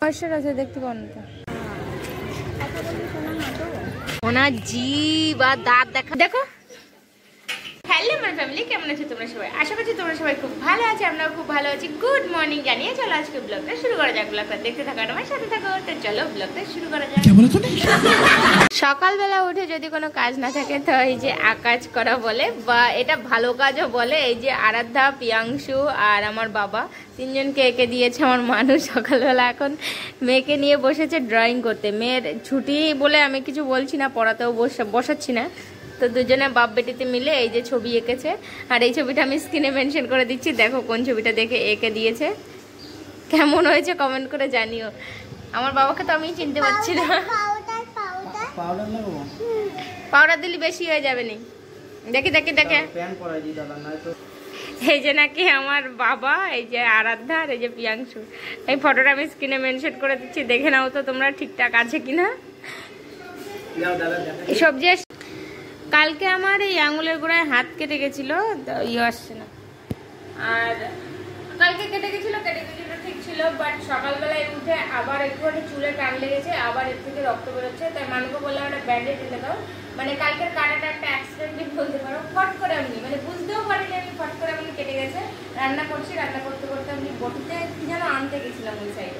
Moisture আছে দেখতে পাও না তো ওনার জিভ আর দাঁত দেখা দেখো। হ্যালো মাই ফ্যামিলি, কেমন আছো তোমরা সবাই? আশা করছি তোমরা সবাই খুব ভালো আছো, আমরাও খুব ভালো আছি। গুড মর্নিং জানিয়ে চলো আজকে ব্লগটা শুরু করা যাক। ব্লগটা দেখতে থাকো, আমার সাথে থাকো। তো চলো ব্লগটা শুরু করা যাক। সকালবেলা উঠে যদি কোনো কাজ না থাকে তো এই যে আকাজ করা বলে, বা এটা ভালো কাজও বলে। এই যে আরাধ্যা, প্রিয়াংশু আর আমার বাবা তিনজনকে এঁকে দিয়েছে আমার মানুষ। সকালবেলা এখন মেয়েকে নিয়ে বসেছে ড্রয়িং করতে। মেয়ের ছুটি বলে আমি কিছু বলছি না, পড়াতেও বসাচ্ছি না। তো দুজনে বাপ বেটিতে মিলে এই যে ছবি এঁকেছে। আর এই ছবিটা আমি স্ক্রিনে মেনশন করে দিচ্ছি, দেখো কোন ছবিটা দেখে এঁকে দিয়েছে। কেমন হয়েছে কমেন্ট করে জানিও। আমার বাবাকে তো আমি চিনতে পারছি না। পাউডার দিলে বেশি হয়ে যাবে নি। দেখি দেখি দেখে এই যে নাকি আমার বাবা, এই যে আরাধ্যা আর এই যে প্রিয়াংশু। এই ফটোটা আমি স্ক্রিনে মেনশন করে দিচ্ছি, দেখে নাও তো তোমরা ঠিকঠাক আছে কিনা। সবজি কালকে আমার এই আঙুলের গোড়ায় হাত কেটে গেছিল, ইয়ে আসছে না। আর কালকে কেটে গেছিল ঠিক ছিল, বাট সকালবেলায় উঠে আবার একটুখানি চুলে টান লেগেছে, আবার এর থেকে রক্ত বেরোচ্ছে। তাই মানুষকে বললাম একটা ব্যান্ডেজ দিতে দাও। মানে কালকের কাটাটা একটা অ্যাক্সিডেন্টলি বলতে পারো, ফট করে আমি মানে বুঝতেও পারিনি আমি, ফট করে আমি কেটে গেছে। রান্না করছি, রান্না করতে করতে আমি বটিতে কি যেন আনতে গেছিলাম ওই সাইডে,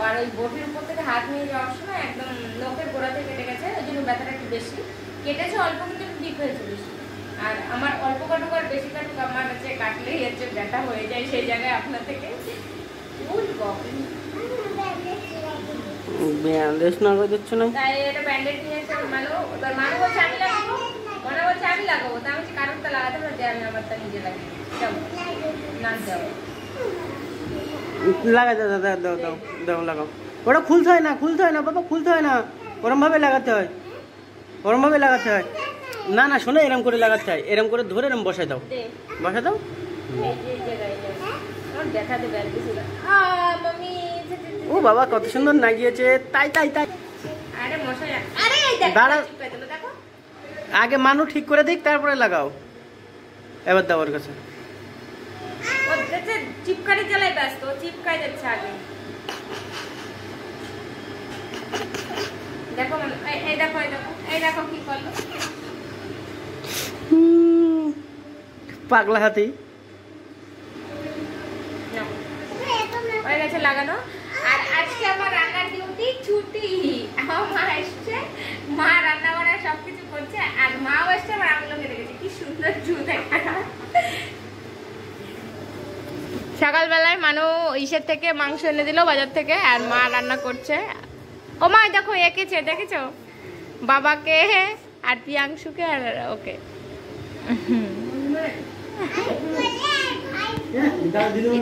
আর ওই বটির উপর থেকে হাত নিয়ে যাওয়ার সময় একদম নখের গোড়াতে কেটে গেছে। ওই জন্য ব্যথাটা একটু বেশি কেটেছে, অল্প কিন্তু ঠিক হয়েছে বেশি। আর আমার অল্প কাটুক আর বেশি কাটুক, আমার হচ্ছে কাটলেই হচ্ছে ব্যথা হয়ে যায় সেই জায়গায়। আপনার থেকে ব্যান্ডেজ না করে দিচ্ছ না, তাই এটা ব্যান্ডেজ নিয়েছে মানু। ওদের মানু বলছে আমি লাগাবো, মনে বলছে আমি লাগাবো। তা আমি বলছি কারণটা লাগাতে পারো, দেয় আমি আমারটা নিজে লাগিয়ে যাবো না, যাবো লাগাই দাও দাও দাও দাও দাও লাগাও। ওটা খুলতে হয় না, খুলতে হয় না বাবা, খুলতে হয় না, ওরম ভাবে লাগাতে হয়, ওরম ভাবে লাগাতে হয়। না না শোনো, এরম করে লাগাতে হয়, এরম করে ধরে এরম বসাই দাও, বসাই দাও। ও বাবা কত সুন্দর নাগিয়েছে, তাই তাই তাই। দাঁড়া, আগে মানু ঠিক করে দিক তারপরে লাগাও। এবার দাও ওর কাছে। চিপকারি জ্বালায় ব্যস্ত, চিপকাই যাচ্ছে আগে। দেখো এই দেখো এই দেখো এই দেখো কি করলো পাগলা হাতি। হয়ে গেছে লাগানো। আর আজকে আমার রান্নার ডিউটি ছুটি। আমার মা এসছে, মা রান্না বান্না সবকিছু করছে, আর মাও এসছে আমার আঙুলো কেটে গেছে। কি সুন্দর জু দেখা। সকালবেলায় মানু ইসের থেকে মাংস এনে দিল বাজার থেকে, আর মা রান্না করছে। ও মা দেখো এঁকেছে, দেখেছো বাবাকে আর প্রিয়াংশুকে আর ওকে।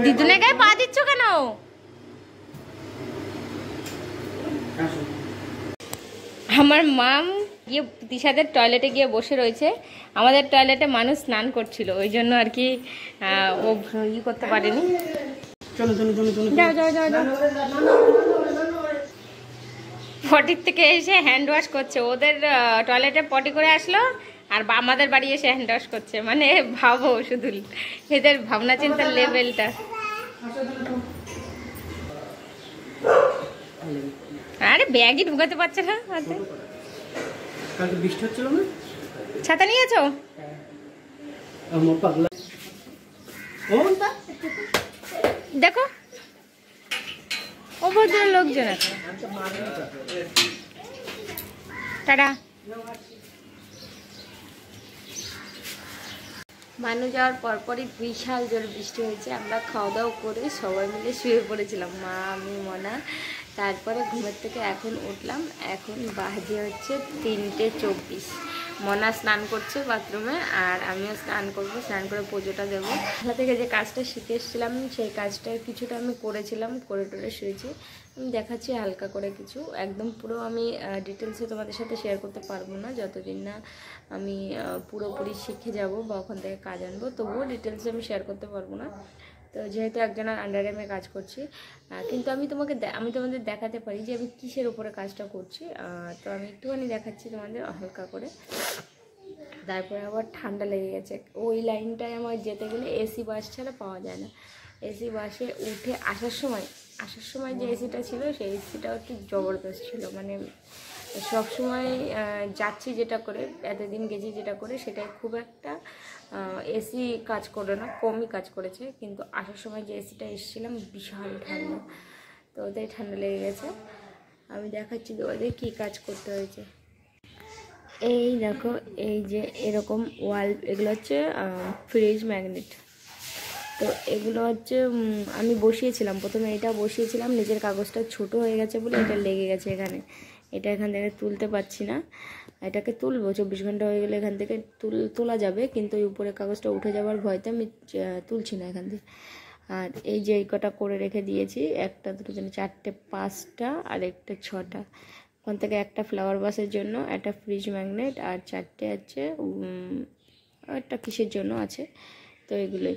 দিদুনে গায়ে পা দিচ্ছ কেন? আমার মাম গিয়ে দিশাদের টয়লেটে গিয়ে বসে রয়েছে। আমাদের টয়লেটে মানুষ স্নান করছিল, ওই জন্য আর কি ও ই করতে পারেনি। যাও যাও যাও যাও। পটির থেকে এসে হ্যান্ড ওয়াশ করছে। ওদের টয়লেটে পটি করে আসলো, আর আমাদের বাড়ি এসে হ্যান্ড ওয়াশ করছে। মানে ভাবো শুধু এদের ভাবনা চিন্তার লেভেলটা। আরে ব্যাগই ঢুকাতে পারছে না হাতে। বৃষ্টি হচ্ছিল না, ছাতা নিয়েছো? দেখো অভদ্র লোকজন আছে। টাটা। মানু যাওয়ার পরপরই বিশাল জোর বৃষ্টি হয়েছে। আমরা খাওয়া দাওয়া করে সবাই মিলে শুয়ে পড়েছিলাম, মা আমি মনা। তারপরে ঘুমের থেকে এখন উঠলাম, এখন বাজে হচ্ছে 3:24। মনা স্নান করছে বাথরুমে, আর আমিও স্নান করবো। স্নান করে পুজোটা দেবো। ওখান থেকে যে কাজটা শিখে এসেছিলাম সেই কাজটার কিছুটা আমি করেছিলাম, করে টোরে শুয়েছি। আমি দেখাচ্ছি হালকা করে কিছু, একদম পুরো আমি ডিটেলসে তোমাদের সাথে শেয়ার করতে পারবো না যতদিন না আমি পুরোপুরি শিখে যাব বা ওখান থেকে কাজ আনবো, তবুও ডিটেলসে আমি শেয়ার করতে পারবো না। তো যেহেতু একজনের আন্ডারে আমি কাজ করছি, কিন্তু আমি তোমাদের দেখাতে পারি যে আমি কিসের উপরে কাজটা করছি। তো আমি একটুখানি দেখাচ্ছি তোমাদের হালকা করে। তারপরে আবার ঠান্ডা লেগে গেছে। ওই লাইনটায় আমার যেতে গেলে এসি বাস ছাড়া পাওয়া যায় না। এসি বাসে উঠে আসার সময় আসার সময় যে এসিটা ছিল সেই এসিটাও একটু জবরদস্ত ছিল, মানে সবসময় যাচ্ছি যেটা করে, এতদিন গেছি যেটা করে, সেটাই খুব একটা এসি কাজ করে না, কমই কাজ করেছে। কিন্তু আসার সময় যে এসিটা এসেছিলাম বিশাল ঠান্ডা, তো ওদের ঠান্ডা লেগে গেছে। আমি দেখাচ্ছি তোমাদের কী কাজ করতে হয়েছে। এই দেখো, এই যে এরকম ওয়াল, এগুলো হচ্ছে ফ্রিজ ম্যাগনেট। তো এগুলো হচ্ছে আমি বসিয়েছিলাম, প্রথমে এটা বসিয়েছিলাম, নিজের কাগজটা ছোট হয়ে গেছে বলে এটা লেগে গেছে এখানে, এটা এখান থেকে তুলতে পারছি না। এটাকে তুলবো, 24 ঘন্টা হয়ে গেলে এখান থেকে তোলা যাবে, কিন্তু ওই উপরে কাগজটা উঠে যাওয়ার ভয়তে আমি তুলছি না এখান থেকে। আর এই যে এই কটা করে রেখে দিয়েছি, 1 2 3 4 5টা আর একটা 6টা। ওখান থেকে একটা ফ্লাওয়ার বাসের জন্য, একটা ফ্রিজ ম্যাগনেট, আর 4টে আছে একটা কিসের জন্য আছে। তো এগুলোই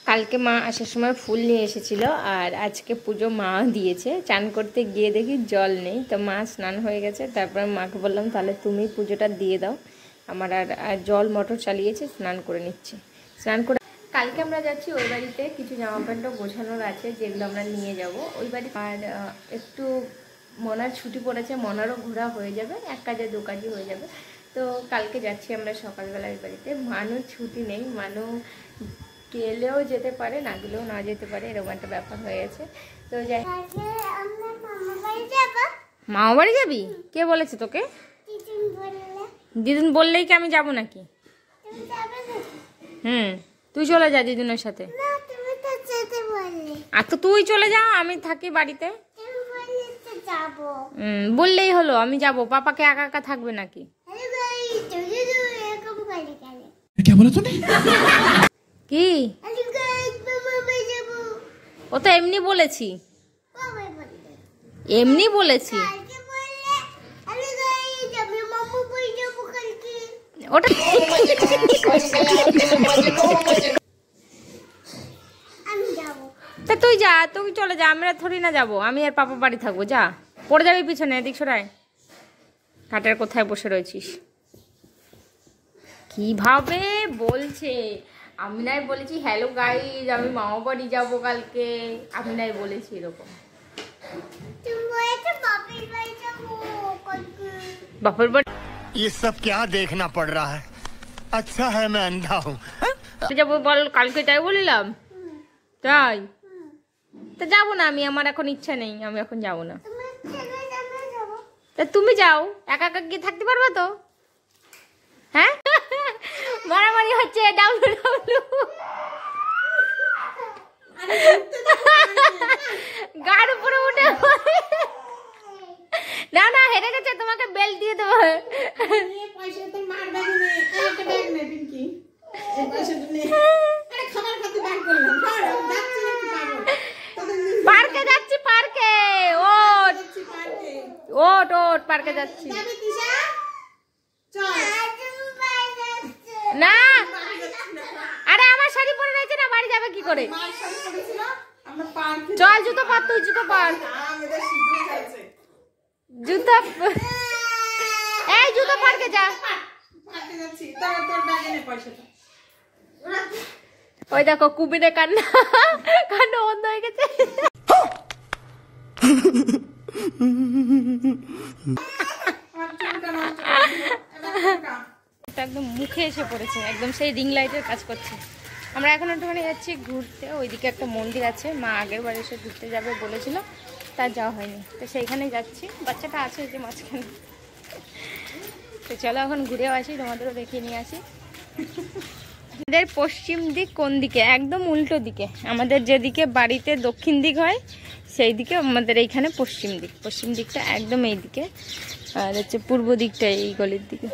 কালকে মা আসার সময় ফুল নিয়ে এসেছিল, আর আজকে পুজো মা দিয়েছে। চান করতে গিয়ে দেখি জল নেই, তো মা স্নান হয়ে গেছে। তারপর মাকে বললাম তাহলে তুমি পুজোটা দিয়ে দাও, আমার আর জল মোটর চালিয়েছে, স্নান করে নিচ্ছি। স্নান করে কালকে আমরা যাচ্ছি ওই বাড়িতে, কিছু জামা প্যান্টও গোছানোর আছে যেগুলো আমরা নিয়ে যাব ওই বাড়ি। আর একটু মনার ছুটি পড়েছে, মনারও ঘোরা হয়ে যাবে, 1 কাজে 2 কাজই হয়ে যাবে। তো কালকে যাচ্ছি আমরা সকালবেলা ওই বাড়িতে। মানু ছুটি নেই, মানু গেলেও যেতে পারে, না গেলেও না যেতে পারে, এরকম একটা ব্যাপার হয়ে গেছে। তো যাই, মামা বাড়ি যাবি? কে বলেছে তোকে? দিদুন বললেই কি আমি যাব নাকি? তুই চলে যা দিদুনের সাথে। আর তো তুই চলে যা, আমি থাকি বাড়িতে। বললেই হলো আমি যাব, পাপাকে একা একা থাকবে নাকি? কি ও তো এমনি বলেছি, এমনি বলেছি ওটা। তা তুই যা, তুই চলে যা, আমরা থরি না যাবো, আমি আর পাপা বাড়ি থাকবো। যা, পড়ে যাবি পিছনে, এদিক সরাই, কাঠের কোথায় বসে রয়েছিস? কিভাবে বলছে, আমি নাই বলেছি হ্যালো গাইজ আমি মামা বাড়ি যাবো কালকে, আমি নাই বলেছি এরকম। বাপের বাড়ি ये सब क्या देखना पड़ रहा है? अच्छा है मैं अंधा हूँ। যাবো বল, কালকে তাই বলিলাম, তাই তা যাবো না আমি, আমার এখন ইচ্ছা নেই, আমি এখন যাবো না। তা তুমি যাও, একা একা গিয়ে থাকতে পারবো তো? হ্যাঁ, মারামারি হচ্ছে, ডাবলু ডাবলু গাড় উপরে উঠে। না না, হেরে গেছে, তোমাকে বেল্ট দিয়ে দেবো। পার্কে যাচ্ছি, পার্কে ওট ওট ওট, পার্কে যাচ্ছি। না আরে আমার শাড়ি পরে রয়েছে না, বাড়ি যাবে কি করে? চল জুতো পর, তুই জুতো পর, জুতো এই জুতো পার্কে যা। ওই দেখো কুবিরে কান্না, কান্না বন্ধ হয়ে গেছে। একদম মুখে এসে পড়েছে, একদম সেই রিং লাইটের কাজ করছে। আমরা এখন একটুখানি যাচ্ছি ঘুরতে, ওইদিকে একটা মন্দির আছে, মা আগের বার এসে ঘুরতে যাবে বলেছিল, তার যাওয়া হয়নি, তো সেইখানে যাচ্ছি। বাচ্চাটা আছে যে মাঝখানে, তো চলো এখন ঘুরেও আসি, তোমাদেরও দেখিয়ে নিয়ে আসি। আমাদের পশ্চিম দিক কোন দিকে? একদম উল্টো দিকে। আমাদের যেদিকে বাড়িতে দক্ষিণ দিক হয় সেই দিকে আমাদের এইখানে পশ্চিম দিক, পশ্চিম দিকটা একদম এই দিকে, আর হচ্ছে পূর্ব দিকটা এই গলির দিকে।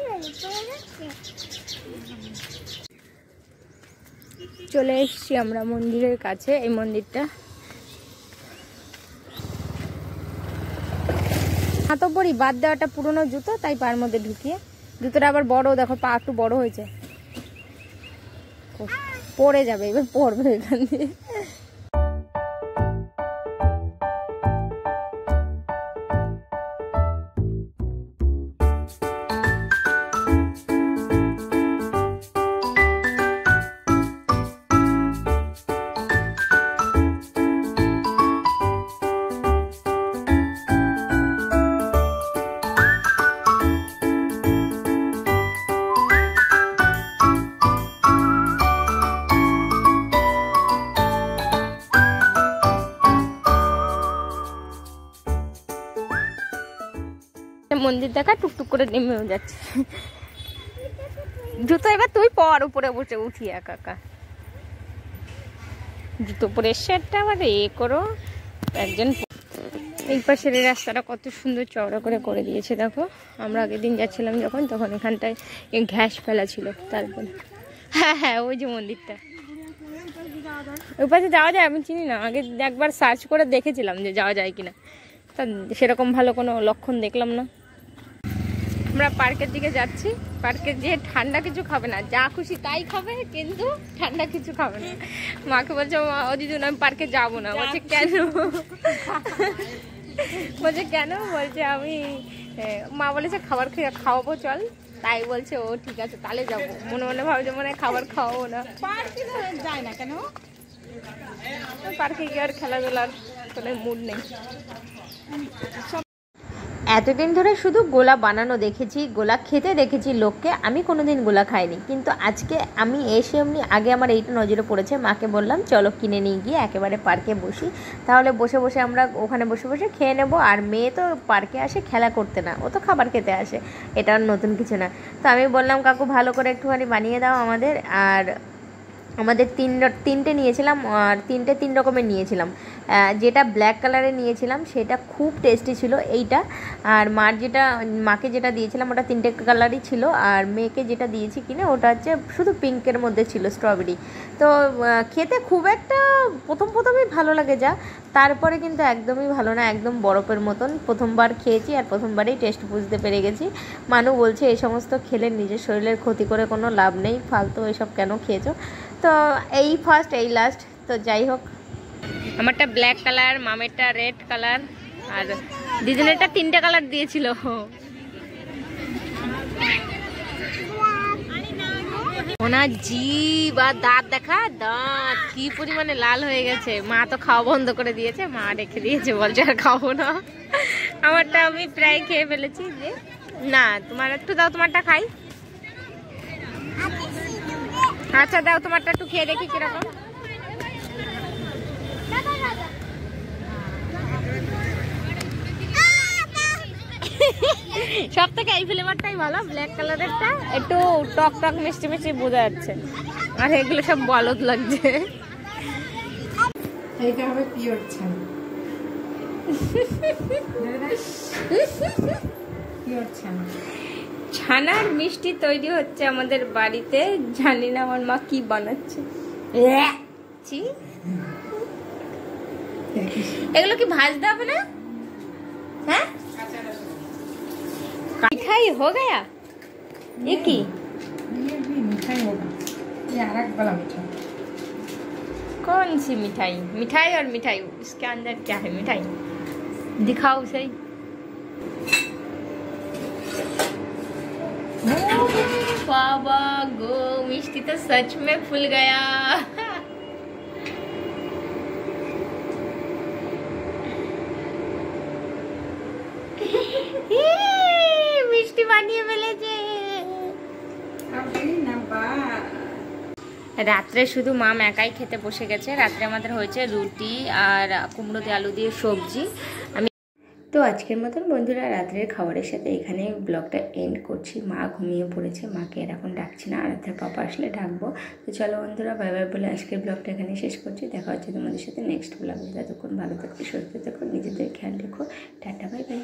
চলে এসছি আমরা মন্দিরের কাছে। এই মন্দিরটা হাতও পরি বাদ দেওয়াটা পুরনো জুতো, তাই পার মধ্যে ঢুকিয়ে, জুতোটা আবার বড়, দেখো পা একটু বড় হয়েছে, পড়ে যাবে, এবার পড়বে এখান দিয়ে। মন্দির দেখা, টুকটুক করে নেমেও যাচ্ছে। জুতো এবার তুই পর, উপরে বসে উঠি একা একা। জুতো পরে সেটটা আবার করো একজন। এই পাশের এই রাস্তাটা কত সুন্দর চওড়া করে দিয়েছে দেখো। আমরা আগের দিন যাচ্ছিলাম যখন, তখন এখানটায় ঘাস ফেলা ছিল। তারপরে হ্যাঁ ওই যে মন্দিরটা, ওই পাশে যাওয়া যায়। আমি চিনি না, আগে একবার সার্চ করে দেখেছিলাম যে যাওয়া যায় কিনা, তা সেরকম ভালো কোনো লক্ষণ দেখলাম না। আমরা পার্কের দিকে যাচ্ছি। পার্কে যে ঠান্ডা কিছু খাবে না, যা খুশি তাই খাবে, কিন্তু ঠান্ডা কিছু খাবে না। মাকে বলছে ও দিদি আমি পার্কে যাবো না। বলছে কেন? বলছে কেন? বলছে আমি, মা বলেছে খাবার খেয়ে খাওয়াবো চল, তাই বলছে ও ঠিক আছে তাহলে যাবো। মনে মনে ভাবছে মনে হয় খাবার খাওয়াবো না। পার্কে যায় না কেন? পার্কে গিয়ে আর খেলাধুলার কোনো মুড নেই। এতদিন ধরে শুধু গোলা বানানো দেখেছি, গোলা খেতে দেখেছি লোককে, আমি কোনোদিন গোলা খাইনি। কিন্তু আজকে আমি এসে এমনি আগে আমার এইটা নজরে পড়েছে। মাকে বললাম চলো কিনে নিয়ে গিয়ে একেবারে পার্কে বসি, তাহলে বসে বসে আমরা ওখানে বসে বসে খেয়ে নেব। আর মেয়ে তো পার্কে আসে খেলা করতে না, ও তো খাবার খেতে আসে, এটা নতুন কিছু না। তো আমি বললাম কাকু ভালো করে একটুখানি বানিয়ে দাও আমাদের। আর আমাদের তিনটে নিয়েছিলাম, আর তিন রকমের নিয়েছিলাম। যেটা ব্ল্যাক কালারের নিয়েছিলাম সেটা খুব টেস্টি ছিল এইটা। আর মাকে যেটা দিয়েছিলাম ওটা 3টে কালারই ছিল। আর মেয়েকে যেটা দিয়েছি কিনে ওটা হচ্ছে শুধু পিঙ্কের মধ্যে ছিল, স্ট্রবেরি। তো খেতে খুব একটা প্রথমই ভালো লাগে যা, তারপরে কিন্তু একদমই ভালো না, একদম বরফের মতন। প্রথমবার খেয়েছি আর প্রথমবারেই টেস্ট বুঝতে পেরে গেছি। মানু বলছে এই সমস্ত খেলে নিজের শরীরের ক্ষতি করে কোনো লাভ নেই, ফালতু এসব কেন খেয়েছো। তো এই ফার্স্ট এই লাস্ট। তো যাই হোক, আমারটা ব্ল্যাক কালার, মামেরটা রেড কালার, আর দিদিনেরটা 3টে কালার দিয়েছিল। ওনার জিভ আর দাঁত দেখা, দাঁত কি পরিমাণে লাল হয়ে গেছে। মা তো খাওয়া বন্ধ করে দিয়েছে, মা রেখে দিয়েছে, বলছে আর খাবো না। আমারটা আমি প্রায় খেয়ে ফেলেছি। যে না তোমার একটু দাও, তোমারটা খাই। আচ্ছা দাও, তোমারটা একটু খেয়ে দেখি কিরকম। সব থেকে এই ফ্লেভারটাই ভালো, ব্ল্যাক কালারেরটা একটু টক টক মিষ্টি মিষ্টি বোঝা যাচ্ছে, আর এগুলো সব বলদ লাগছে। এইটা হবে পিওর ছানা। পিওর ছানা। ছানার মিষ্টি তৈরি হচ্ছে আমাদের বাড়িতে, জানি না আমার মা কি বানাচ্ছে। এগুলো কি ভাজতে হবে না? হ্যাঁ मिठाई हो गया? ये की मिठाई होगा, ये अलग वाला मिठाई। कौन सी मिठाई? मिठाई और मिठाई, इसके अंदर क्या है? मिठाई दिखाओ सही। बाबा गो, मिष्टी तो सच में फूल गया। মিষ্টি বানিয়ে ফেলেছে। রাত্রে শুধু মাম একাই খেতে বসে গেছে। রাত্রে আমাদের হয়েছে রুটি আর কুমড়ো দিয়ে আলু দিয়ে সবজি। আমি তো আজকের মতন বন্ধুরা রাত্রের খাবারের সাথে এখানে ব্লগটা এন্ড করছি। মা ঘুমিয়ে পড়েছে, মাকে আর এখন ডাকছি না, আর রাতের পাপা আসলে ডাকবো। তো চলো বন্ধুরা বাই বাই বলে আজকের ব্লগটা এখানে শেষ করছি। দেখা হচ্ছে তোমাদের সাথে নেক্সট ব্লগে। ততক্ষণ ভালো থাকো, সুস্থ থাকো, নিজেদের খেয়াল রেখো। Tata bye bye.